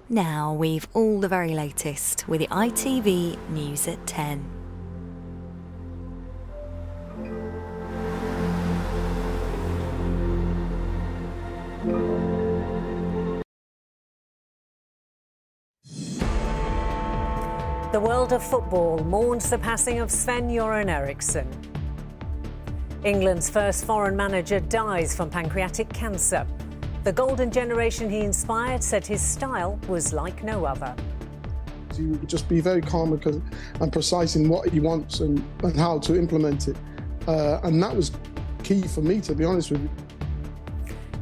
Now we've all the very latest with the ITV News at 10. The world of football mourns the passing of Sven Erikson. England's first foreign manager dies from pancreatic cancer. The golden generation he inspired said his style was like no other. He would just be very calm and precise in what he wants and how to implement it. And that was key for me, to be honest with you.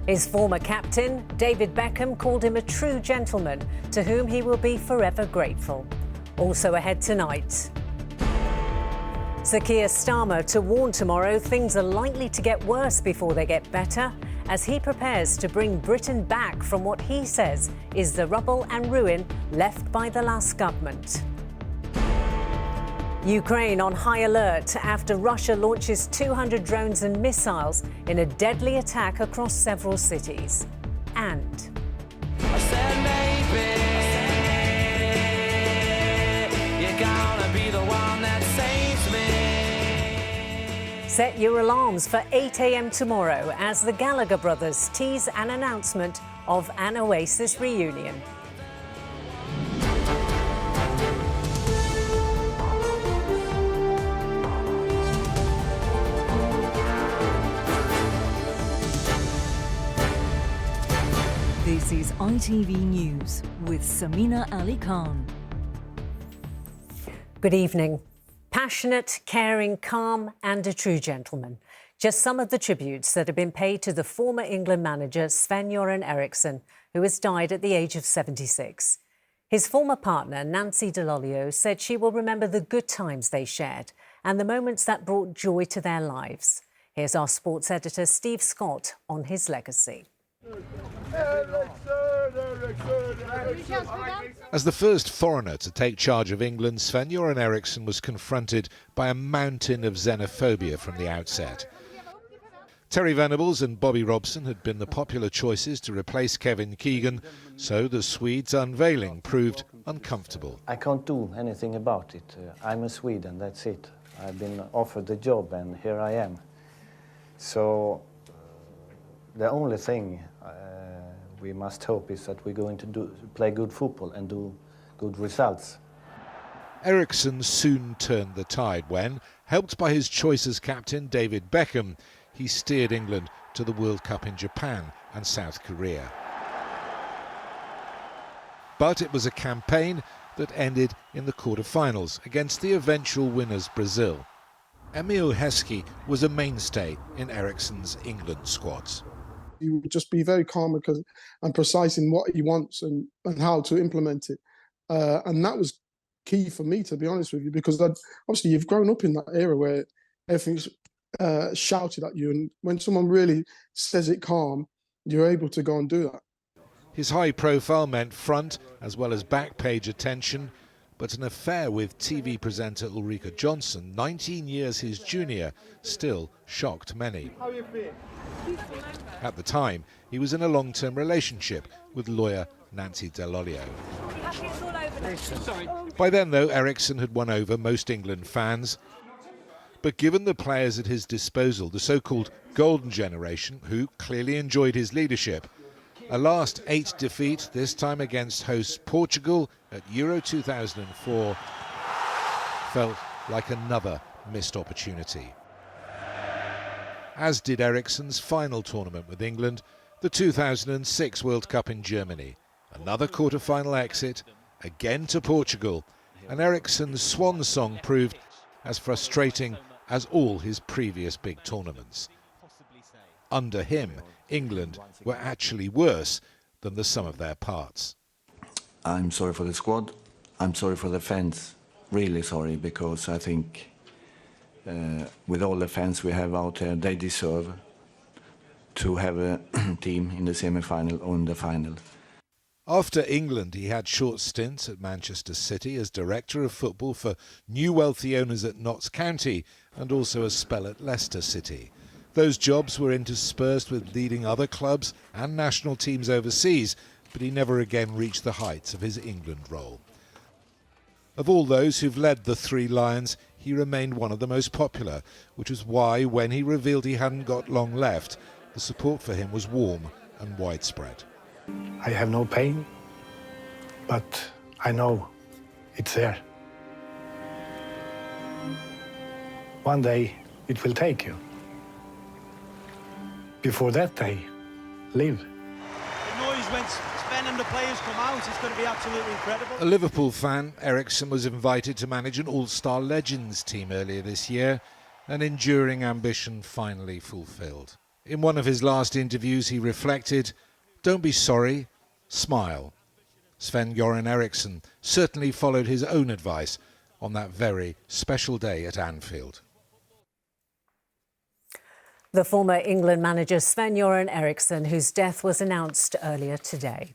His former captain, David Beckham, called him a true gentleman to whom he will be forever grateful. Also ahead tonight, Sir Keir Starmer to warn tomorrow things are likely to get worse before they get better as he prepares to bring Britain back from what he says is the rubble and ruin left by the last government. Ukraine on high alert after Russia launches 200 drones and missiles in a deadly attack across several cities. And I said maybe you're gonna be the one that saves me. Set your alarms for 8 a.m. tomorrow as the Gallagher brothers tease an announcement of an Oasis reunion. This is ITV News with Sameena Ali Khan. Good evening. Passionate, caring, calm and a true gentleman. Just some of the tributes that have been paid to the former England manager Sven Erikson, who has died at the age of 76. His former partner, Nancy Dell'Olio, said she will remember the good times they shared and the moments that brought joy to their lives. Here's our sports editor Steve Scott on his legacy. As the first foreigner to take charge of England, Sven Erikson was confronted by a mountain of xenophobia from the outset. Terry Venables and Bobby Robson had been the popular choices to replace Kevin Keegan, so the Swedes' unveiling proved uncomfortable. I can't do anything about it. I'm a Swede and that's it. I've been offered the job and here I am. So the only thing we must hope is that we're going to play good football and do good results. Erikson soon turned the tide when, helped by his choice as captain David Beckham, he steered England to the World Cup in Japan and South Korea. But it was a campaign that ended in the quarter-finals against the eventual winners Brazil. Emil Heskey was a mainstay in Eriksson's England squads. He would just be very calm and precise in what he wants and how to implement it. And that was key for me, to be honest with you, because obviously you've grown up in that era where everything's shouted at you. And when someone really says it calm, you're able to go and do that. His high profile meant front as well as back page attention, but an affair with TV presenter Ulrika Jonsson, 19 years his junior, still shocked many. At the time, he was in a long-term relationship with lawyer Nancy Dell'Olio. By then, though, Erikson had won over most England fans. But given the players at his disposal, the so-called golden generation, who clearly enjoyed his leadership, a last 8 defeat, this time against host Portugal at Euro 2004, felt like another missed opportunity. As did Eriksson's final tournament with England, the 2006 World Cup in Germany. Another quarter-final exit, again to Portugal, and Eriksson's swan song proved as frustrating as all his previous big tournaments. Under him, England were actually worse than the sum of their parts. I'm sorry for the squad. I'm sorry for the fans. Really sorry, because I think with all the fans we have out there, they deserve to have a team in the semi-final or in the final. After England, he had short stints at Manchester City as director of football for new wealthy owners at Notts County and also a spell at Leicester City. Those jobs were interspersed with leading other clubs and national teams overseas, but he never again reached the heights of his England role. Of all those who've led the Three Lions, he remained one of the most popular, which was why, when he revealed he hadn't got long left, the support for him was warm and widespread. I have no pain, but I know it's there. One day it will take you. Before that day, live. The noise when Sven and the players come out is going to be absolutely incredible. A Liverpool fan, Erikson was invited to manage an all-star legends team earlier this year, an enduring ambition finally fulfilled. In one of his last interviews, he reflected, "Don't be sorry, smile." Sven-Göran Eriksson certainly followed his own advice on that very special day at Anfield. The former England manager Sven-Göran Eriksson, whose death was announced earlier today.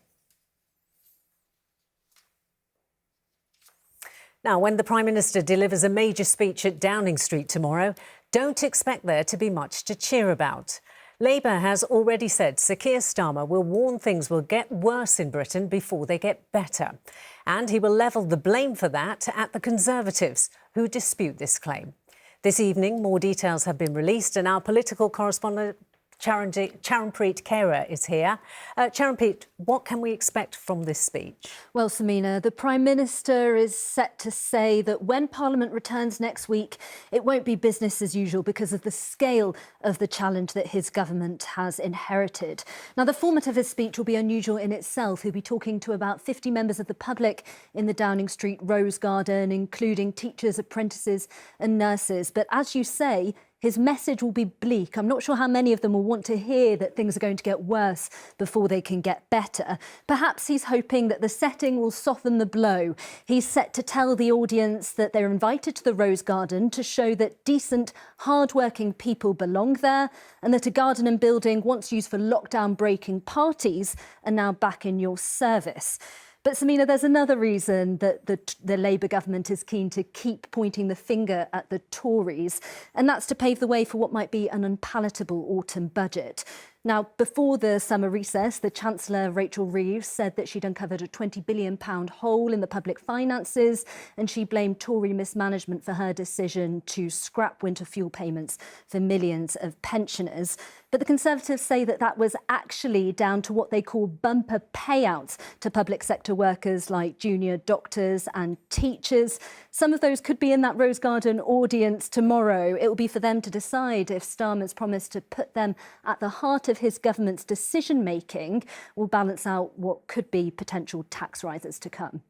Now, when the Prime Minister delivers a major speech at Downing Street tomorrow, don't expect there to be much to cheer about. Labour has already said Sir Keir Starmer will warn things will get worse in Britain before they get better. And he will level the blame for that at the Conservatives, who dispute this claim. This evening, more details have been released, and our political correspondent Charanpreet Kaur is here. Charanpreet, what can we expect from this speech? Well, Sameena, the Prime Minister is set to say that when Parliament returns next week, it won't be business as usual because of the scale of the challenge that his government has inherited. Now, the format of his speech will be unusual in itself. He'll be talking to about 50 members of the public in the Downing Street Rose Garden, including teachers, apprentices and nurses. But as you say, his message will be bleak. I'm not sure how many of them will want to hear that things are going to get worse before they can get better. Perhaps he's hoping that the setting will soften the blow. He's set to tell the audience that they're invited to the Rose Garden to show that decent, hard-working people belong there, and that a garden and building once used for lockdown-breaking parties are now back in your service. But, Sameena, there's another reason that the Labour government is keen to keep pointing the finger at the Tories, and that's to pave the way for what might be an unpalatable autumn budget. Now, before the summer recess, the Chancellor, Rachel Reeves, said that she'd uncovered a £20 billion hole in the public finances, and she blamed Tory mismanagement for her decision to scrap winter fuel payments for millions of pensioners. But the Conservatives say that that was actually down to what they call bumper payouts to public sector workers like junior doctors and teachers. Some of those could be in that Rose Garden audience tomorrow. It will be for them to decide if Starmer's promise to put them at the heart of his government's decision-making will balance out what could be potential tax rises to come.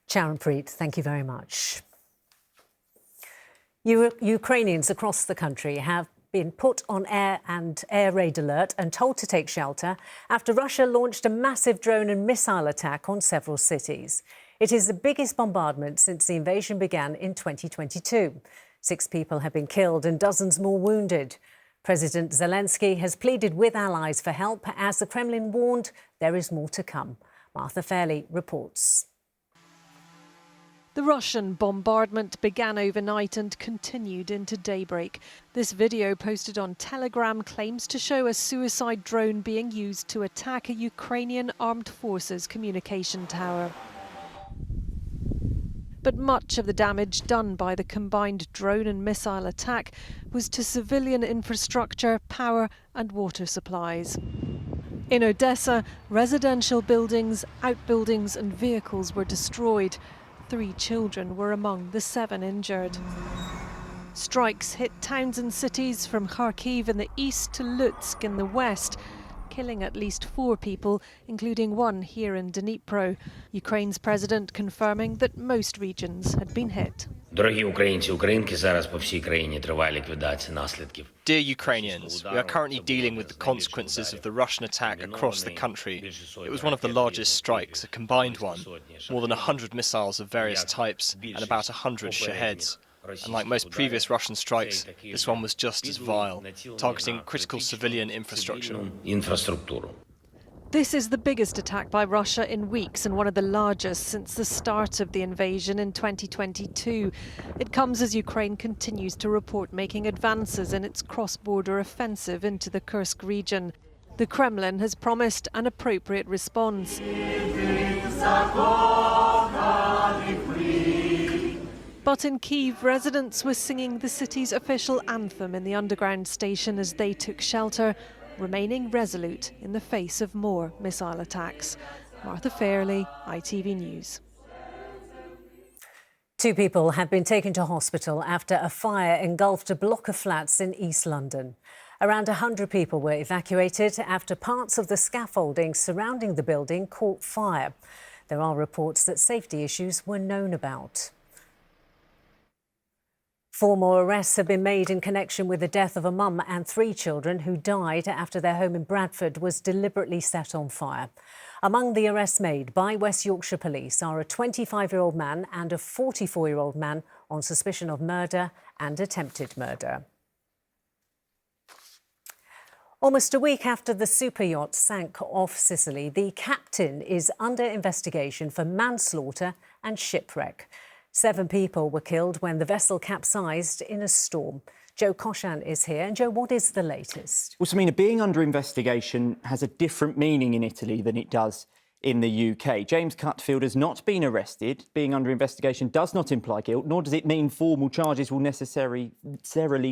Charanpreet, thank you very much. Ukrainians across the country have been put on air raid alert and told to take shelter after Russia launched a massive drone and missile attack on several cities. It is the biggest bombardment since the invasion began in 2022. 6 people have been killed and dozens more wounded. President Zelensky has pleaded with allies for help as the Kremlin warned there is more to come. Martha Fairley reports. The Russian bombardment began overnight and continued into daybreak. This video posted on Telegram claims to show a suicide drone being used to attack a Ukrainian armed forces communication tower. But much of the damage done by the combined drone and missile attack was to civilian infrastructure, power and water supplies. In Odessa, residential buildings, outbuildings and vehicles were destroyed. 3 children were among the 7 injured. Strikes hit towns and cities from Kharkiv in the east to Lutsk in the west, killing at least 4 people, including 1 here in Dnipro. Ukraine's president confirming that most regions had been hit. Dear Ukrainians, we are currently dealing with the consequences of the Russian attack across the country. It was one of the largest strikes, a combined one, more than 100 missiles of various types and about 100 Shaheds. And like most previous Russian strikes, this one was just as vile, targeting critical civilian infrastructure. This is the biggest attack by Russia in weeks and one of the largest since the start of the invasion in 2022. It comes as Ukraine continues to report making advances in its cross-border offensive into the Kursk region. The Kremlin has promised an appropriate response. But in Kyiv, residents were singing the city's official anthem in the underground station as they took shelter, remaining resolute in the face of more missile attacks. Martha Fairley, ITV News. 2 people have been taken to hospital after a fire engulfed a block of flats in East London. Around 100 people were evacuated after parts of the scaffolding surrounding the building caught fire. There are reports that safety issues were known about. 4 more arrests have been made in connection with the death of a mum and 3 children who died after their home in Bradford was deliberately set on fire. Among the arrests made by West Yorkshire Police are a 25-year-old man and a 44-year-old man on suspicion of murder and attempted murder. Almost a week after the super yacht sank off Sicily, the captain is under investigation for manslaughter and shipwreck. 7 people were killed when the vessel capsized in a storm. Joe Koshan is here. And Joe, what is the latest? Well, Sameena, being under investigation has a different meaning in Italy than it does in the UK. James Cutfield has not been arrested. Being under investigation does not imply guilt, nor does it mean formal charges will necessarily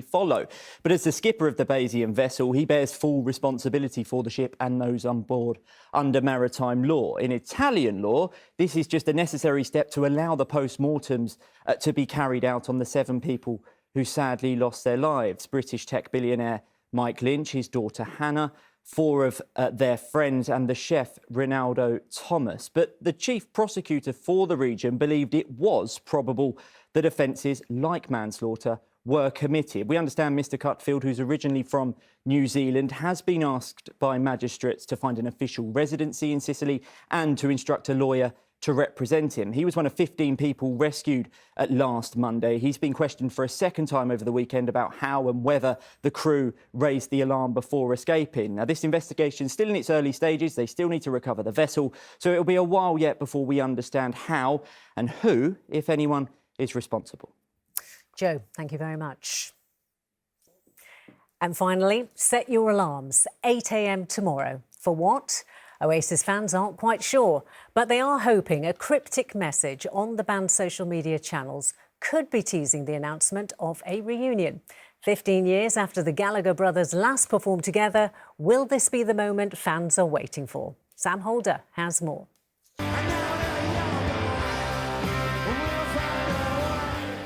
follow. But as the skipper of the Bayesian vessel, he bears full responsibility for the ship and those on board under maritime law. In Italian law, this is just a necessary step to allow the post-mortems to be carried out on the 7 people who sadly lost their lives. British tech billionaire Mike Lynch, his daughter Hannah, 4 of their friends and the chef Rinaldo Thomas. But the chief prosecutor for the region believed it was probable that offences like manslaughter were committed. We understand Mr Cutfield, who's originally from New Zealand, has been asked by magistrates to find an official residency in Sicily and to instruct a lawyer to represent him. He was one of 15 people rescued last Monday. He's been questioned for a second time over the weekend about how and whether the crew raised the alarm before escaping. Now, this investigation is still in its early stages. They still need to recover the vessel, so it'll be a while yet before we understand how and who, if anyone, is responsible. Joe, thank you very much. And finally, set your alarms, 8 a.m. tomorrow. For what? Oasis fans aren't quite sure, but they are hoping a cryptic message on the band's social media channels could be teasing the announcement of a reunion. 15 years after the Gallagher brothers last performed together, will this be the moment fans are waiting for? Sam Holder has more.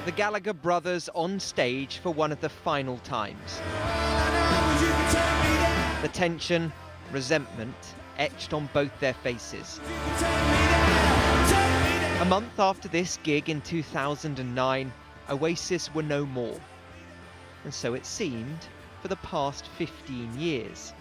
The Gallagher brothers on stage for one of the final times. The tension, resentment, etched on both their faces. A month after this gig in 2009, Oasis were no more. And so it seemed for the past 15 years.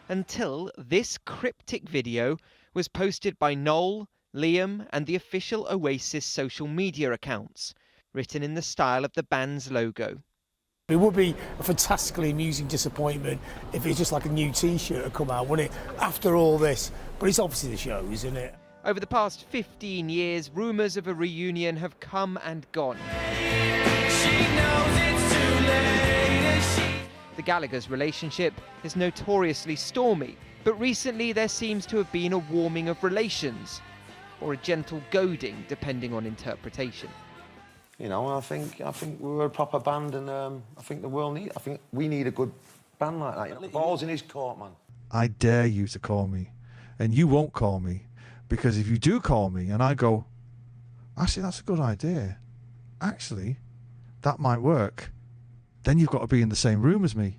Until this cryptic video was posted by Noel, Liam and the official Oasis social media accounts, written in the style of the band's logo. It would be a fantastically amusing disappointment if it's just like a new T-shirt had come out, wouldn't it? After all this. But it's obviously the show, isn't it? Over the past 15 years, rumours of a reunion have come and gone. The Gallagher's relationship is notoriously stormy, but recently there seems to have been a warming of relations, or a gentle goading, depending on interpretation. You know, I think we were a proper band, and I think we need a good band like that. You know? Ball's in his court, man. I dare you to call me, and you won't call me, because if you do call me and I go, actually, that's a good idea, actually, that might work, then you've got to be in the same room as me.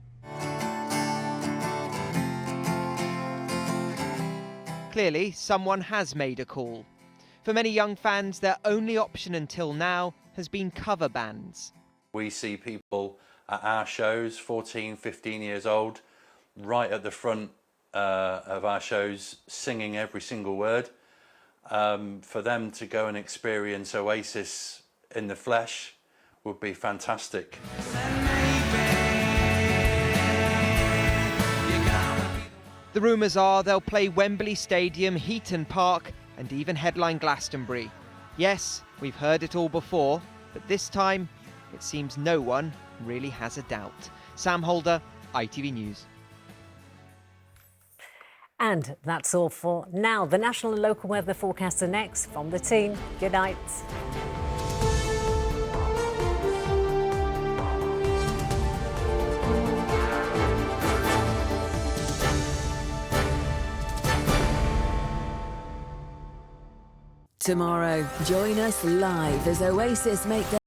Clearly, someone has made a call. For many young fans, their only option until now has been cover bands. We see people at our shows, 14, 15 years old, right at the front of our shows, singing every single word. For them to go and experience Oasis in the flesh would be fantastic. The rumours are they'll play Wembley Stadium, Heaton Park, and even headline Glastonbury. Yes, we've heard it all before, but this time it seems no one really has a doubt. Sam Holder, ITV News. And that's all for now. The national and local weather forecasts are next from the team. Good night. Tomorrow, join us live as Oasis make their